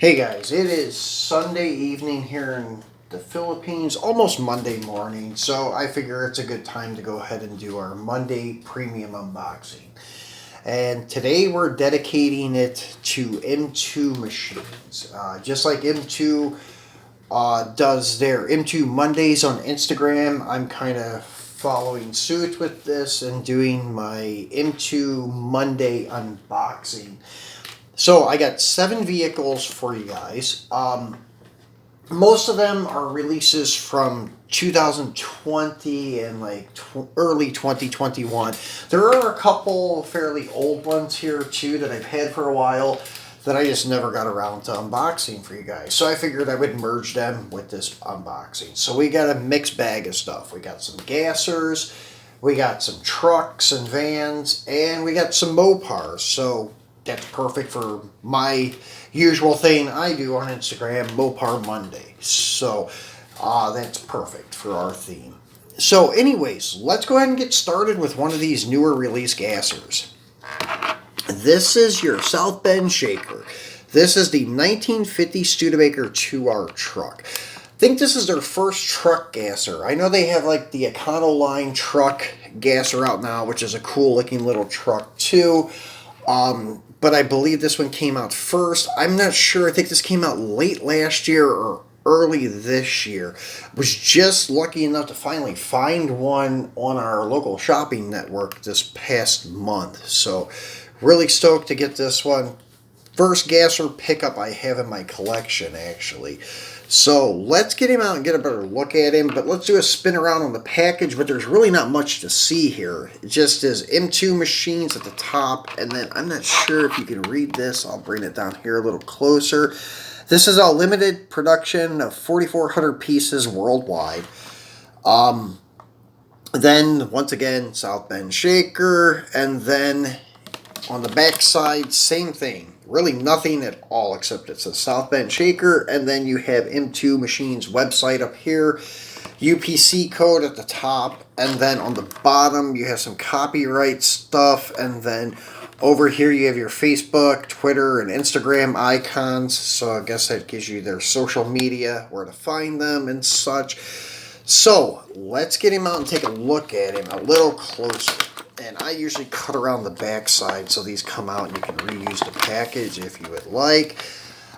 Hey guys, it is Sunday evening here in the Philippines, almost Monday morning, so I figure it's a good time to go ahead and do our Monday premium unboxing. And today we're dedicating it to M2 machines. Just like M2 does their M2 Mondays on Instagram, I'm kind of following suit with this and doing my M2 Monday unboxing. So I got 7 vehicles for you guys. Most of them are releases from 2020 and like early 2021. There are a couple fairly old ones here too that I've had for a while that I just never got around to unboxing for you guys. So I figured I would merge them with this unboxing. So we got a mixed bag of stuff. We got some gassers, we got some trucks and vans, and we got some Mopars. So that's perfect for my usual thing I do on Instagram, Mopar Monday. So that's perfect for our theme. So anyways, let's go ahead and get started with one of these newer release gassers. This is your South Bend Shaker. This is the 1950 Studebaker 2R truck. I think this is their first truck gasser. I know they have like the Econoline truck gasser out now, which is a cool looking little truck too. But I believe this one came out first. I'm not sure. I think this came out late last year or early this year. Was just lucky enough to finally find one on our local shopping network this past month. So really stoked to get this one. First gasser pickup I have in my collection, actually. So let's get him out and get a better look at him, but let's do a spin around on the package, but there's really not much to see here. It just is M2 machines at the top, and then I'm not sure if you can read this. I'll bring it down here a little closer. This is a limited production of 4,400 pieces worldwide. Then, once again, South Bend Shaker, and then on the back side, same thing. Really nothing at all except it's a South Bend Shaker, and then you have M2 Machines website up here, UPC code at the top, and then on the bottom you have some copyright stuff, and then over here you have your Facebook, Twitter, and Instagram icons, so I guess that gives you their social media, where to find them and such. So let's get him out and take a look at him a little closer. And I usually cut around the back side so these come out and you can reuse the package if you would like.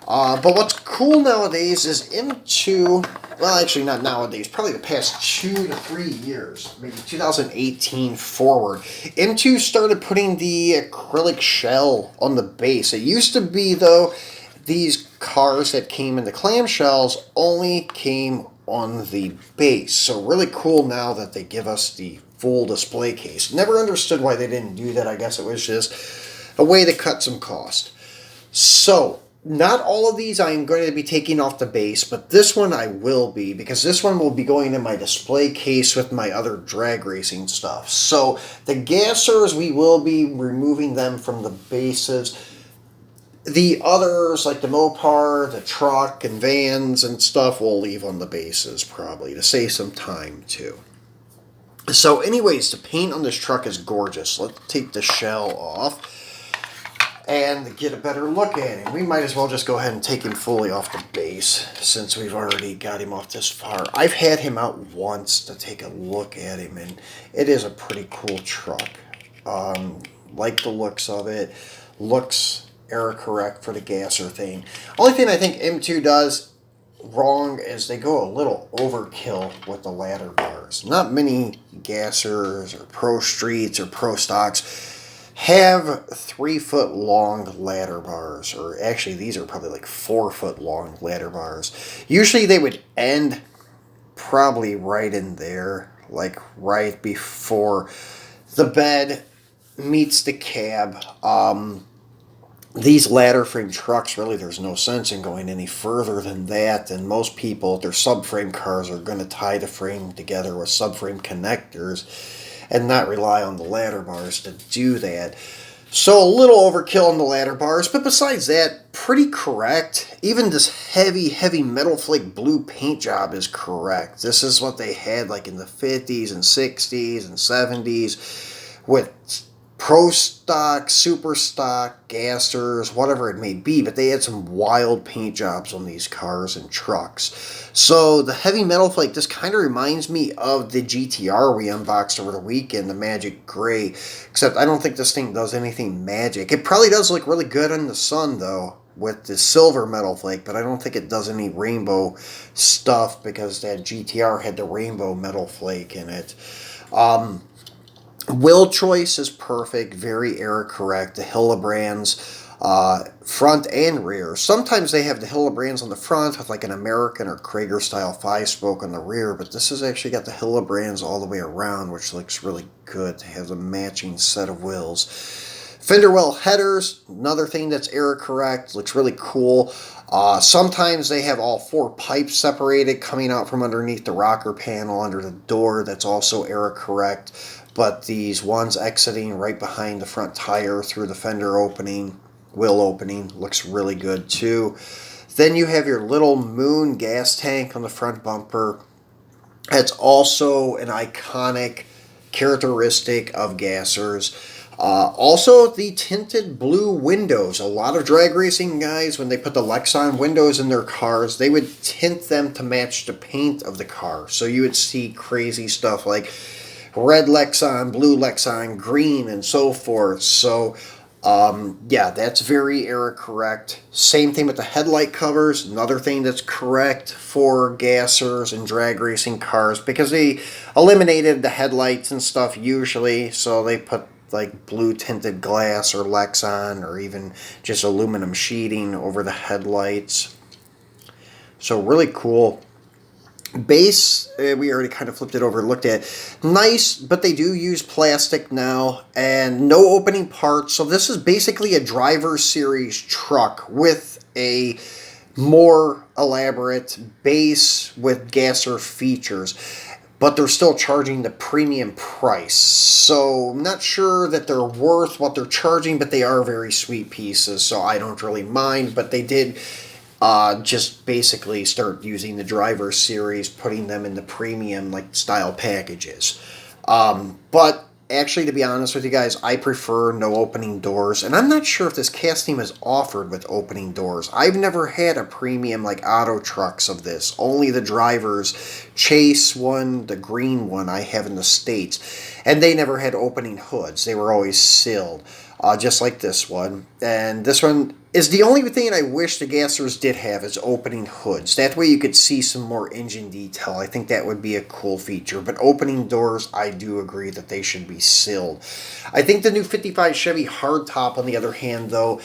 But what's cool nowadays is M2, well actually not nowadays, probably the past 2 to 3 years, maybe 2018 forward, M2 started putting the acrylic shell on the base. It used to be though, these cars that came in the clamshells only came on the base. So really cool now that they give us the full display case. Never understood why they didn't do that. I guess it was just a way to cut some cost. So not all of these I am going to be taking off the base, but this one I will be, because this one will be going in my display case with my other drag racing stuff. So the gassers, we will be removing them from the bases. The others, like the Mopar, the truck, and vans and stuff, we'll leave on the bases probably to save some time too. So anyways, the paint on this truck is gorgeous. Let's take the shell off and get a better look at him. We might as well just go ahead and take him fully off the base since we've already got him off this far. I've had him out once to take a look at him, and it is a pretty cool truck. Like the looks of it. Looks error correct for the gasser thing. Only thing I think M2 does wrong is they go a little overkill with the ladder bars. Not many gassers or Pro Streets or Pro Stocks have 3-foot long ladder bars, or actually these are probably like 4-foot long ladder bars. Usually they would end probably right in there, like right before the bed meets the cab. These ladder frame trucks, really there's no sense in going any further than that, and most people, their subframe cars are going to tie the frame together with subframe connectors and not rely on the ladder bars to do that. So a little overkill on the ladder bars, but besides that, pretty correct. Even this heavy metal flake blue paint job is correct. This is what they had like in the 50s and 60s and 70s with pro stock, super stock, gassers, whatever it may be, but they had some wild paint jobs on these cars and trucks. So the heavy metal flake, this kind of reminds me of the GTR we unboxed over the weekend, the Magic Gray, except I don't think this thing does anything magic. It probably does look really good in the sun, though, with the silver metal flake, but I don't think it does any rainbow stuff because that GTR had the rainbow metal flake in it. Wheel choice is perfect, very error correct. The Hillebrands, front and rear. Sometimes they have the Hillebrands on the front with like an American or Krager style 5-spoke on the rear, but this has actually got the Hillebrands all the way around, which looks really good to have a matching set of wheels. Fender well headers, another thing that's error correct, looks really cool. Sometimes they have all 4 pipes separated coming out from underneath the rocker panel under the door. That's also error correct. But these ones exiting right behind the front tire through the fender opening, wheel opening, looks really good too. Then you have your little moon gas tank on the front bumper. That's also an iconic characteristic of gassers. Also, the tinted blue windows. A lot of drag racing guys, when they put the Lexan windows in their cars, they would tint them to match the paint of the car. So you would see crazy stuff like red Lexan, blue Lexan, green, and so forth. So, yeah, that's very error correct. Same thing with the headlight covers. Another thing that's correct for gassers and drag racing cars because they eliminated the headlights and stuff usually. So they put like blue tinted glass or Lexan or even just aluminum sheeting over the headlights. So really cool. Base, we already kind of flipped it over and looked at. Nice, but they do use plastic now and no opening parts. So this is basically a driver series truck with a more elaborate base with gasser features. But they're still charging the premium price. So I'm not sure that they're worth what they're charging, but they are very sweet pieces. So I don't really mind, but they did just basically start using the driver series, putting them in the premium like style packages. But actually, to be honest with you guys, I prefer no opening doors, and I'm not sure if this casting is offered with opening doors. I've never had a premium like auto trucks of this. Only the drivers, Chase one, the green one I have in the States, and they never had opening hoods. They were always sealed, just like this one. And this one is the only thing I wish the gassers did have is opening hoods. That way you could see some more engine detail. I think that would be a cool feature. But opening doors, I do agree that they should be sealed. I think the new 55 Chevy hardtop, on the other hand, though,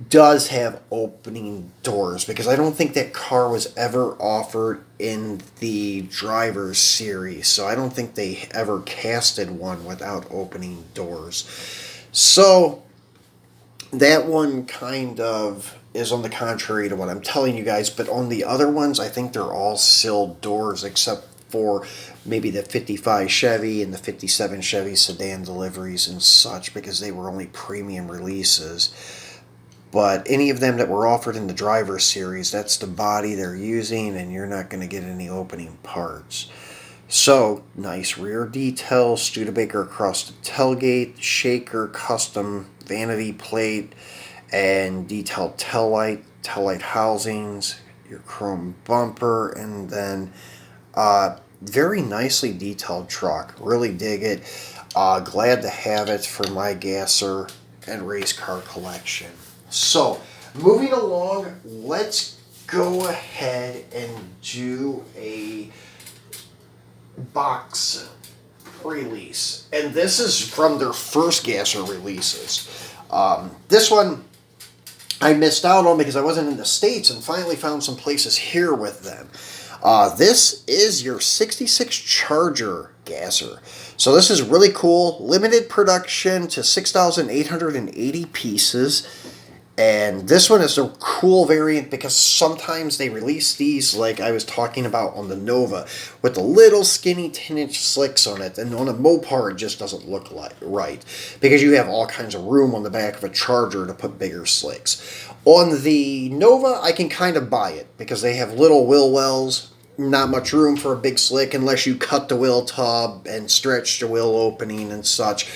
does have opening doors because I don't think that car was ever offered in the driver's series. So I don't think they ever casted one without opening doors. So that one kind of is on the contrary to what I'm telling you guys, but on the other ones, I think they're all sealed doors except for maybe the 55 Chevy and the 57 Chevy sedan deliveries and such because they were only premium releases. But any of them that were offered in the driver series, that's the body they're using and you're not going to get any opening parts. So, nice rear detail, Studebaker across the tailgate, shaker, custom vanity plate, and detailed taillight housings, your chrome bumper, and then very nicely detailed truck. Really dig it. Glad to have it for my gasser and race car collection. So, moving along, let's go ahead and do a box release, and this is from their first gasser releases. This one I missed out on because I wasn't in the States and finally found some places here with them. This is your 66 Charger gasser. So this is really cool. Limited production to 6,880 pieces. And this one is a cool variant because sometimes they release these like I was talking about on the Nova with the little skinny 10-inch slicks on it, and on a Mopar it just doesn't look right because you have all kinds of room on the back of a Charger to put bigger slicks. On the Nova I can kind of buy it because they have little wheel wells, not much room for a big slick unless you cut the wheel tub and stretch the wheel opening and such.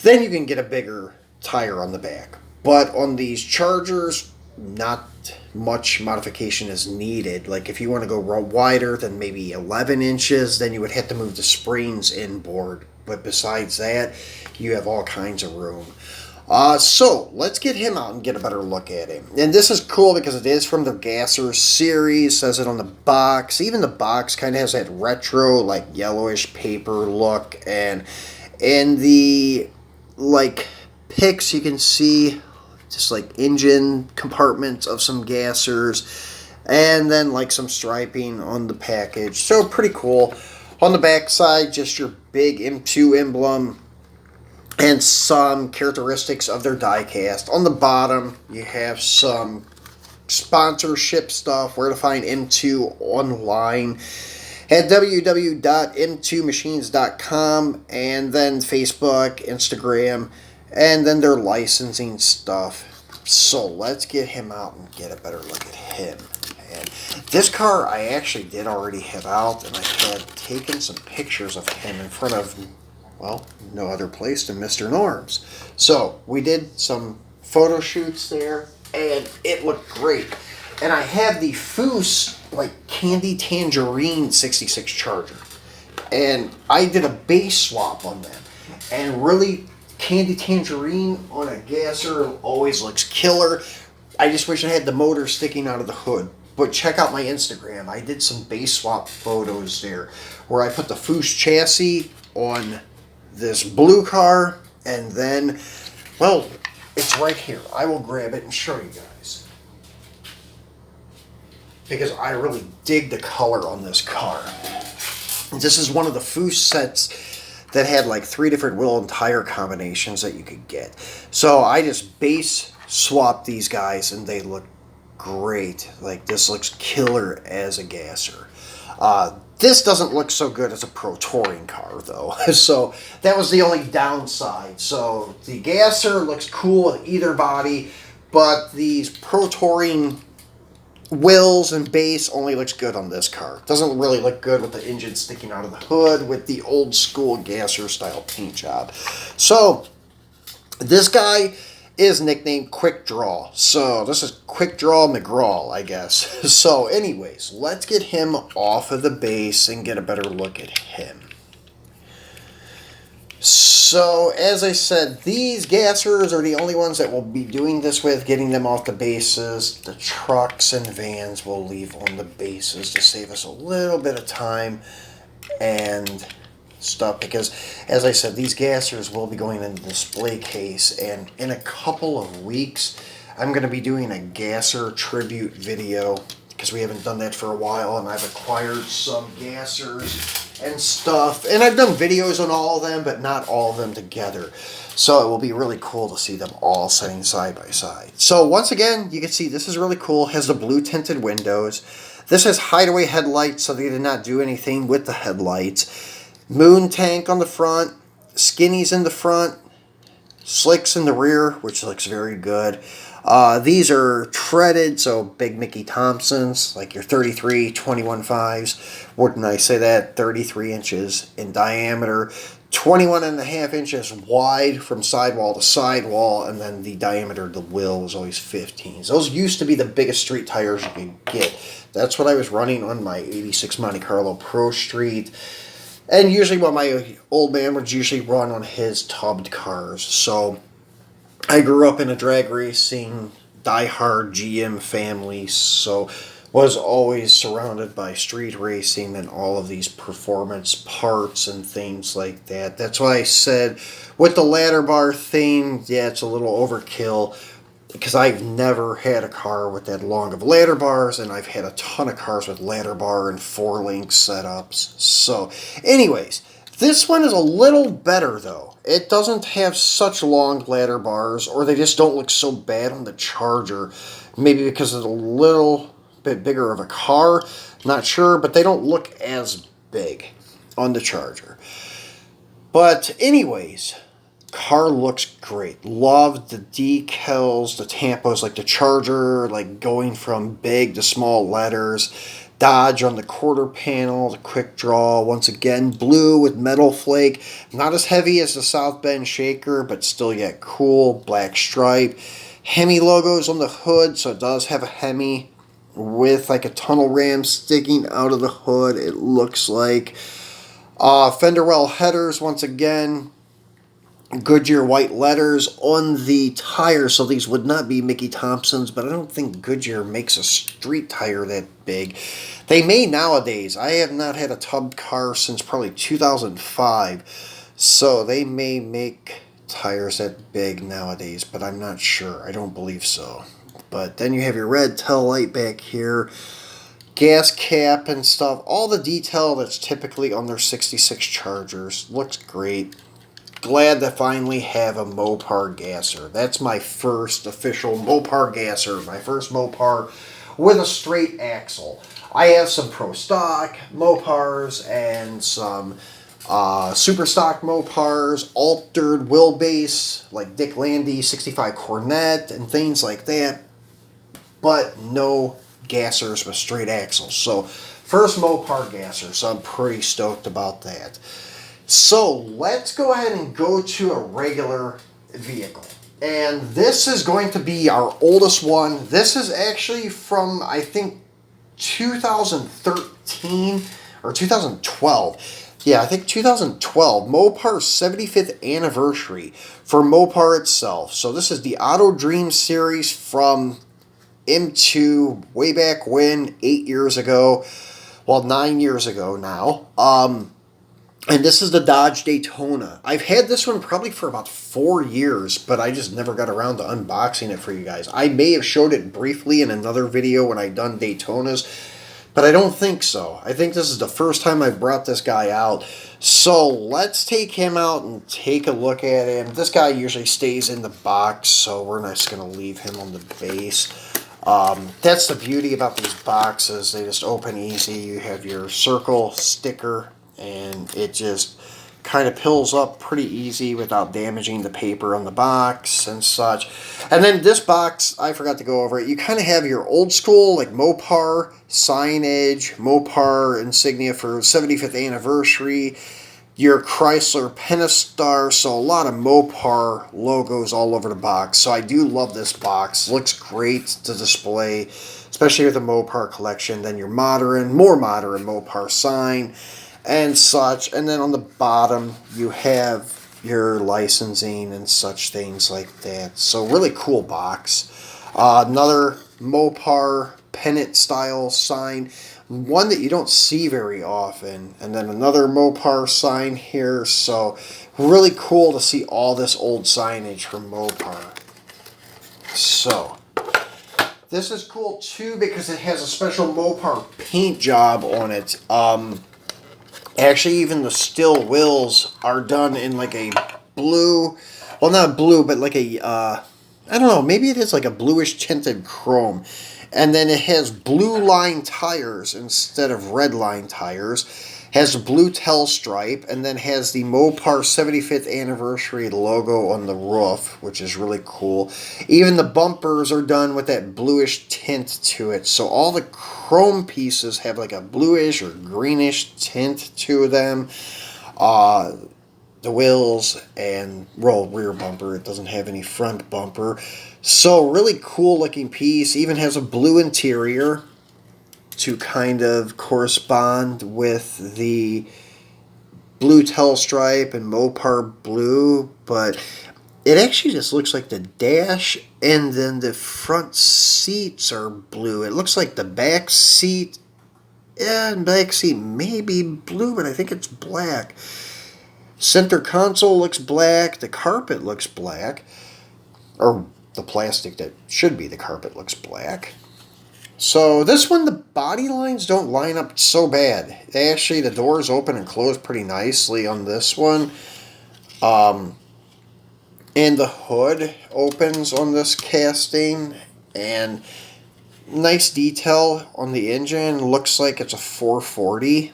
then you can get a bigger tire on the back. But on these Chargers, not much modification is needed. Like if you want to go wider than maybe 11 inches, then you would have to move the springs inboard. But besides that, you have all kinds of room. So let's get him out and get a better look at him. And this is cool because it is from the Gasser series. Says it on the box. Even the box kind of has that retro, like yellowish paper look. And in the like pics, you can see just like engine compartments of some Gassers, and then like some striping on the package. So pretty cool. On the back side, just your big M2 emblem and some characteristics of their diecast. On the bottom, you have some sponsorship stuff, where to find M2 online at www.m2machines.com, and then Facebook, Instagram, and then their licensing stuff. So let's get him out and get a better look at him. And this car I actually did already have out, and I had taken some pictures of him in front of, well, no other place than Mr. Norm's. So we did some photo shoots there, and it looked great. And I have the Foose, like, Candy Tangerine 66 Charger. And I did a base swap on them. And really, Candy Tangerine on a Gasser always looks killer. I just wish I had the motor sticking out of the hood. But check out my Instagram. I did some base swap photos there, where I put the Foose chassis on this blue car, and then, well, it's right here. I will grab it and show you guys, because I really dig the color on this car. This is one of the Foose sets that had like 3 different wheel and tire combinations that you could get. So I just base swapped these guys, and they look great. Like, this looks killer as a Gasser. This doesn't look so good as a Pro Touring car, though. So that was the only downside. So the Gasser looks cool with either body, but these Pro Touring wheels and base only looks good on this car. Doesn't really look good with the engine sticking out of the hood with the old school Gasser style paint job. So this guy is nicknamed Quick Draw. So this is Quick Draw McGraw, I guess. So anyways, let's get him off of the base and get a better look at him. So as I said, these Gassers are the only ones that we'll be doing this with, getting them off the bases. The trucks and vans we'll leave on the bases to save us a little bit of time and stuff, because as I said, these Gassers will be going in the display case, and in a couple of weeks I'm going to be doing a Gasser tribute video, because we haven't done that for a while, and I've acquired some Gassers and stuff, and I've done videos on all of them, but not all of them together. So it will be really cool to see them all sitting side by side. So once again, you can see this is really cool. It has the blue tinted windows. This has hideaway headlights, so they did not do anything with the headlights. Moon tank on the front, skinnies in the front, slicks in the rear, which looks very good. These are treaded, so big Mickey Thompsons, like your 33, 21.5s. Wouldn't I say that? 33 inches in diameter, 21.5 inches wide from sidewall to sidewall, and then the diameter of the wheel was always 15. So those used to be the biggest street tires you could get. That's what I was running on my 86 Monte Carlo Pro Street. And usually what my old man would usually run on his tubbed cars. So I grew up in a drag racing, diehard GM family, so was always surrounded by street racing and all of these performance parts and things like that. That's why I said with the ladder bar thing, yeah, it's a little overkill, because I've never had a car with that long of ladder bars, and I've had a ton of cars with ladder bar and 4-link setups. So anyways, this one is a little better though. It doesn't have such long ladder bars, or they just don't look so bad on the Charger. Maybe because it's a little bit bigger of a car, not sure, but they don't look as big on the Charger. But anyways, car looks great. Love the decals, the tampos, like the Charger, like going from big to small letters. Dodge on the quarter panel, the quick draw. Once again, blue with metal flake. Not as heavy as the South Bend Shaker, but still yet cool. Black stripe. Hemi logos on the hood, so it does have a Hemi with like a tunnel ram sticking out of the hood, it looks like. Fender well headers, once again. Goodyear white letters on the tires, so these would not be Mickey Thompson's, but I don't think Goodyear makes a street tire that big. They may nowadays. I have not had a tub car since probably 2005, so they may make tires that big nowadays, but I'm not sure. I don't believe so. But then you have your red tail light back here, gas cap and stuff, all the detail that's typically on their 66 Chargers. Looks great. Glad to finally have a Mopar gasser. That's my first official Mopar gasser. My first Mopar with a straight axle. I have some Pro Stock Mopars and some Super Stock Mopars, altered wheelbase like Dick Landy 65 Cornet and things like that. But no gassers with straight axles. So first Mopar gasser. So I'm pretty stoked about that. So let's go ahead and go to a regular vehicle. And this is going to be our oldest one. This is actually from, I think, 2013 or 2012. Yeah, I think 2012. Mopar's 75th anniversary for Mopar itself. So this is the Auto Dream series from M2 way back when, 8 years ago. Well, 9 years ago now. And this is the Dodge Daytona. I've had this one probably for about 4 years, but I just never got around to unboxing it for you guys. I may have showed it briefly in another video when I done Daytonas, but I don't think so. I think this is the first time I brought this guy out. So let's take him out and take a look at him. This guy usually stays in the box, so we're not just going to leave him on the base. That's the beauty about these boxes. They just open easy. You have your circle sticker, and it just kind of pills up pretty easy without damaging the paper on the box and such. And then this box, I forgot to go over it. You kind of have your old school, like Mopar signage, Mopar insignia for 75th anniversary, your Chrysler Pentastar, so a lot of Mopar logos all over the box. So I do love this box. Looks great to display, especially with the Mopar collection. Then your more modern Mopar sign and such. And then on the bottom, you have your licensing and such things like that. So really cool box. Another Mopar pennant style sign. One that you don't see very often. And then another Mopar sign here. So really cool to see all this old signage from Mopar. So this is cool too because it has a special Mopar paint job on it. Actually, even the still wheels are done in like a blue, well, not blue, but like a, I don't know, maybe it is like a bluish tinted chrome. And then it has blue line tires instead of red line tires. Has a blue tail stripe, and then has the Mopar 75th anniversary logo on the roof, which is really cool. Even the bumpers are done with that bluish tint to it. So all the chrome pieces have like a bluish or greenish tint to them. The wheels and rear bumper. It doesn't have any front bumper. So really cool looking piece. Even has a blue interior to kind of correspond with the blue tail stripe and Mopar blue, but it actually just looks like the dash, and then the front seats are blue. It looks like the back seat, back seat may be blue, but I think it's black. Center console looks black. The carpet looks black, or the plastic that should be the carpet looks black. So this one, the body lines don't line up so bad. Actually, the doors open and close pretty nicely on this one. And the hood opens on this casting. And nice detail on the engine. Looks like it's a 440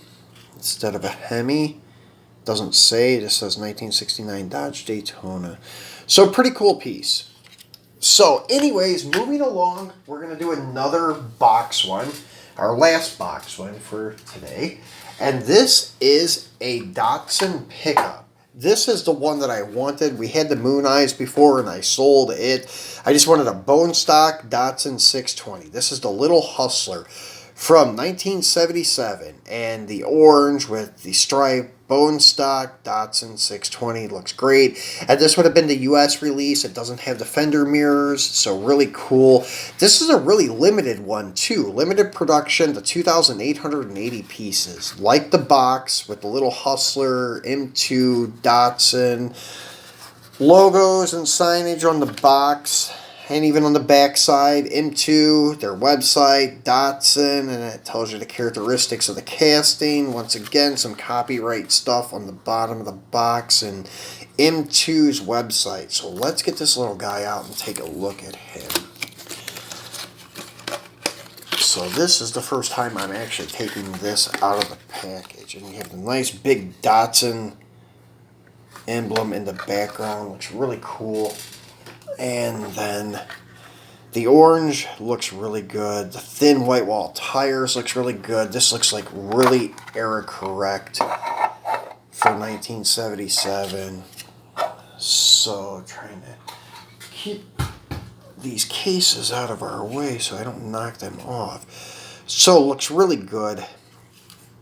instead of a Hemi. Doesn't say, it just says 1969 Dodge Daytona. So pretty cool piece. So anyways, moving along, we're going to do another box one. our last box one for today. And this is a Datsun pickup. This is the one that I wanted. We had the Moon Eyes before and I sold it. I just wanted a bone stock Datsun 620. This is the Little Hustler from 1977. And the orange with the stripe bone stock Datsun 620 looks great. And this would have been the US release. It doesn't have the fender mirrors, so really cool. This is a really limited one too. Limited production to 2,880 pieces. Like the box with the Little Hustler, M2, Datsun, logos and signage on the box. And even on the back side, M2, their website, Datsun, and it tells you the characteristics of the casting. Once again, some copyright stuff on the bottom of the box and M2's website. So let's get this little guy out and take a look at him. So this is the first time I'm actually taking this out of the package. And you have the nice big Datsun emblem in the background. Looks really cool. And then the orange looks really good. The thin white wall tires looks really good. This looks like really era correct for 1977. So trying to keep these cases out of our way so I don't knock them off. So looks really good.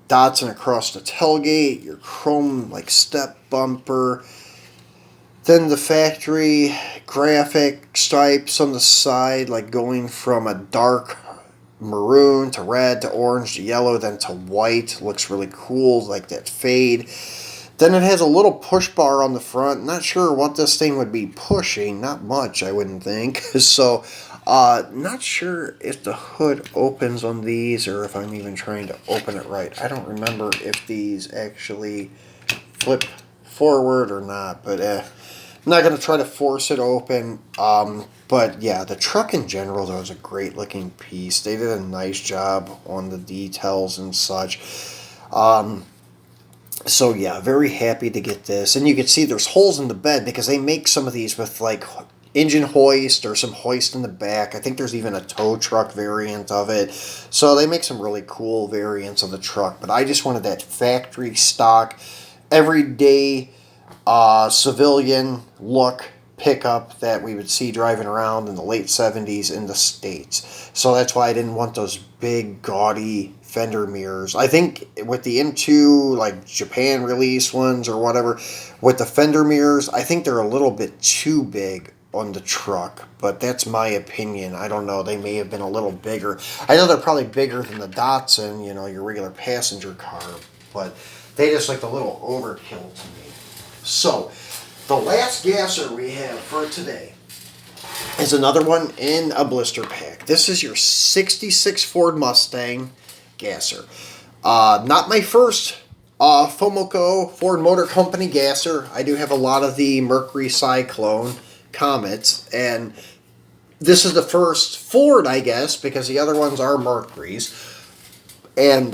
Datsun across the tailgate, your chrome like step bumper. Then the factory graphic stripes on the side, like going from a dark maroon to red to orange to yellow, then to white. Looks really cool, like that fade. Then it has a little push bar on the front. Not sure what this thing would be pushing. Not much, I wouldn't think. So, not sure if the hood opens on these or if I'm even trying to open it right. I don't remember if these actually flip forward or not, but I'm not going to try to force it open. But yeah, the truck in general, though, is a great looking piece. They did a nice job on the details and such. So yeah, very happy to get this. And you can see there's holes in the bed because they make some of these with like engine hoist or some hoist in the back. I think there's even a tow truck variant of it. So they make some really cool variants of the truck. But I just wanted that factory stock, everyday civilian look pickup that we would see driving around in the late 70s in the States. So that's why I didn't want those big gaudy fender mirrors. I think with the M2 like Japan release ones or whatever, with the fender mirrors, I think they're a little bit too big on the truck, but that's my opinion. I don't know, they may have been a little bigger. I know they're probably bigger than the Datsun, you know, your regular passenger car, but they just looked a little overkill to me. So, the last gasser we have for today is another one in a blister pack. This is your 66 Ford Mustang gasser. Not my first Fomoco Ford Motor Company gasser. I do have a lot of the Mercury Cyclone Comets, and this is the first Ford, I guess, because the other ones are Mercury's. And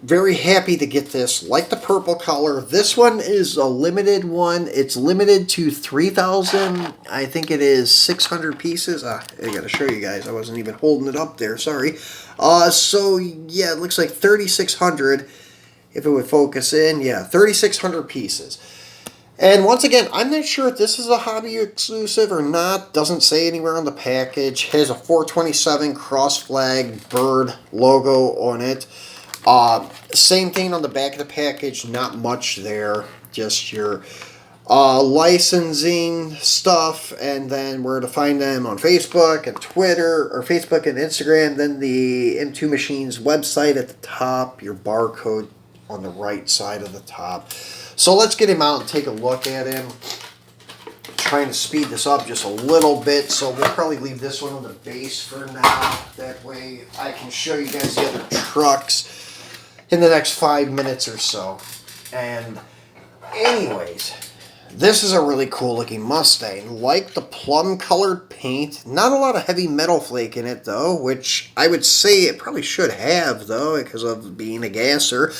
very happy to get this. Like the purple color. This one is a limited one. It's limited to 3,000. I think it is 600 pieces. I got to show you guys. I wasn't even holding it up there. Sorry. So, yeah, it looks like 3,600. If it would focus in. Yeah, 3,600 pieces. And once again, I'm not sure if this is a hobby exclusive or not. Doesn't say anywhere on the package. Has a 427 cross flag bird logo on it. Same thing on the back of the package. Not much there. Just your licensing stuff, and then where to find them on Facebook and Twitter, or Facebook and Instagram. Then the M2 Machines website at the top. Your barcode on the right side of the top. So let's get him out and take a look at him. Trying to speed this up just a little bit, so we'll probably leave this one on the base for now. That way I can show you guys the other trucks in the next 5 minutes or so. And anyways, this is a really cool looking Mustang. Like the plum colored paint. Not a lot of heavy metal flake in it though, which I would say it probably should have though, because of being a gasser.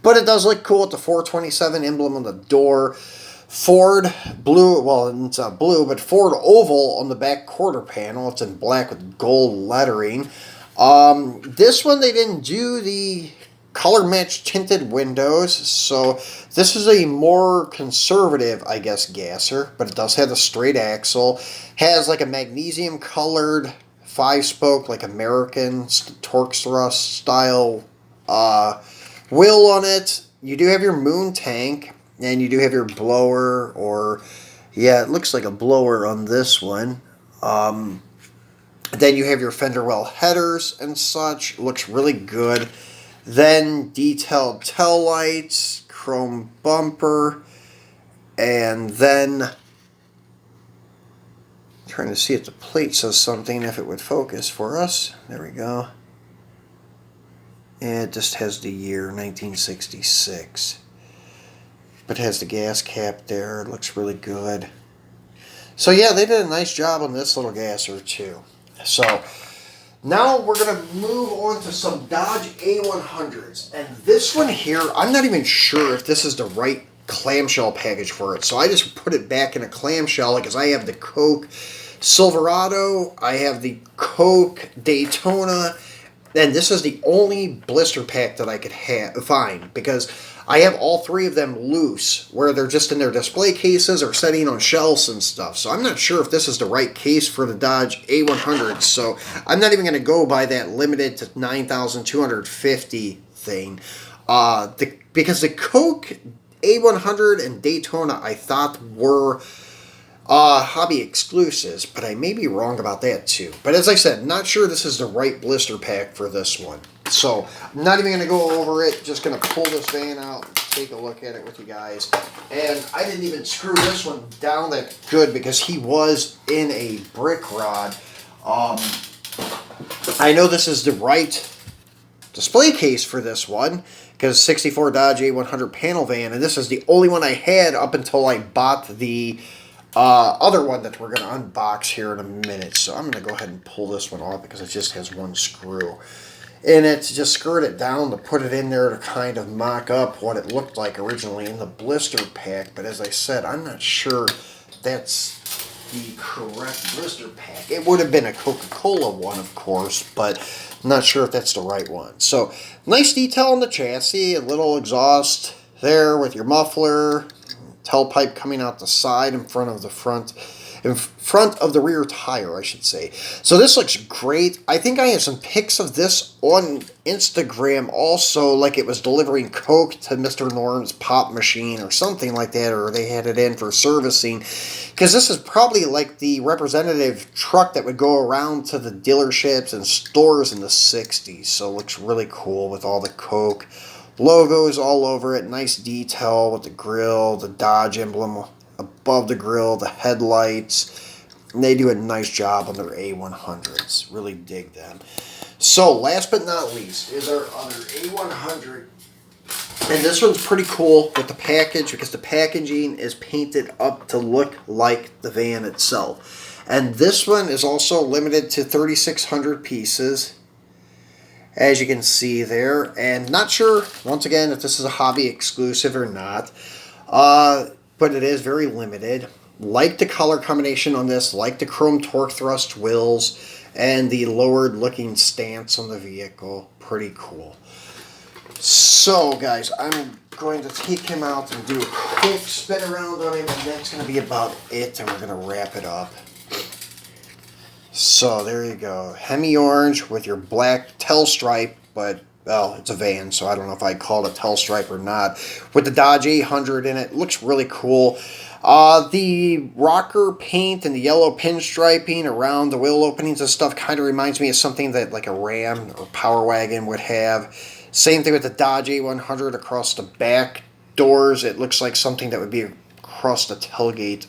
But it does look cool with the 427 emblem on the door. Ford blue, well, it's not blue, but Ford oval on the back quarter panel. It's in black with gold lettering. This one, they didn't do the color match tinted windows, so this is a more conservative, I guess, gasser, but it does have a straight axle. Has like a magnesium colored 5-spoke, like American torque thrust style wheel on it. You do have your moon tank, and you do have your blower, or yeah, it looks like a blower on this one. Then you have your fender well headers and such. Looks really good. Then detailed tail lights, chrome bumper, and then I'm trying to see if the plate says something, if it would focus for us. There we go. And it just has the year 1966. But it has the gas cap there. It looks really good. So yeah, they did a nice job on this little gasser too. So now we're going to move on to some Dodge A100s. And this one here, I'm not even sure if this is the right clamshell package for it. So I just put it back in a clamshell because I have the Coke Silverado, I have the Coke Daytona, and this is the only blister pack that I could find, because I have all three of them loose, where they're just in their display cases or sitting on shelves and stuff. So I'm not sure if this is the right case for the Dodge A100. So I'm not even going to go by that limited to 9,250 thing. Because the Coke A100 and Daytona I thought were hobby exclusives, but I may be wrong about that too. But as I said, not sure this is the right blister pack for this one. So I'm not even going to go over it, just going to pull this van out and take a look at it with you guys. And I didn't even screw this one down that good because he was in a brick rod. I know this is the right display case for this one, because 64 Dodge A100 panel van, and this is the only one I had up until I bought the other one that we're going to unbox here in a minute. So I'm going to go ahead and pull this one off because it just has one screw in it. Just screwed it down to put it in there to kind of mock up what it looked like originally in the blister pack. But as I said, I'm not sure that's the correct blister pack. It would have been a Coca-Cola one, of course, but I'm not sure if that's the right one. So nice detail on the chassis, a little exhaust there with your muffler, tailpipe coming out the side in front of the rear tire, I should say. So this looks great. I think I have some pics of this on Instagram also, like it was delivering Coke to Mr. Norm's pop machine or something like that, or they had it in for servicing, because this is probably like the representative truck that would go around to the dealerships and stores in the 60s. So it looks really cool with all the Coke logos all over it. Nice detail with the grill, the Dodge emblem above the grill, the headlights. And they do a nice job on their A100s. Really dig them. So last but not least is our other A100. And this one's pretty cool with the package, because the packaging is painted up to look like the van itself. And this one is also limited to 3,600 pieces, as you can see there. And not sure, once again, if this is a hobby exclusive or not. But it is very limited. Like the color combination on this, like the chrome torque thrust wheels, and the lowered looking stance on the vehicle. Pretty cool. So guys, I'm going to take him out and do a quick spin around on him, and that's going to be about it, and we're going to wrap it up. So there you go. Hemi orange with your black tail stripe, but well, it's a van, so I don't know if I'd call it a tail stripe or not. With the Dodge 800 in it, looks really cool. The rocker paint and the yellow pinstriping around the wheel openings and stuff kind of reminds me of something that like a Ram or Power Wagon would have. Same thing with the Dodge A100 across the back doors. It looks like something that would be across the tailgate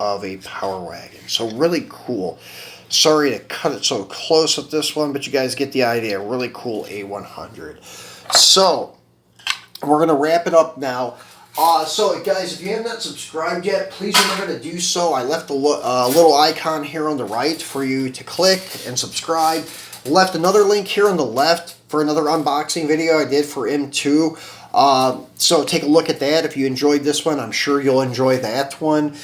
of a Power Wagon. So really cool. Sorry to cut it so close with this one, but you guys get the idea. Really cool A100. So, we're going to wrap it up now. So, guys, if you have not subscribed yet, please remember to do so. I left a little icon here on the right for you to click and subscribe. Left another link here on the left for another unboxing video I did for M2. So, take a look at that. If you enjoyed this one, I'm sure you'll enjoy that one.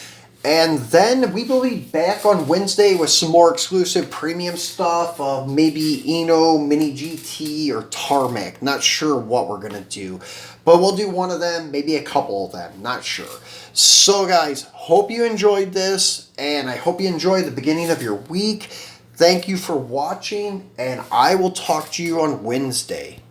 And then we will be back on Wednesday with some more exclusive premium stuff. Maybe Eno, Mini GT, or Tarmac. Not sure what we're going to do. But we'll do one of them, maybe a couple of them. Not sure. So guys, hope you enjoyed this. And I hope you enjoyed the beginning of your week. Thank you for watching. And I will talk to you on Wednesday.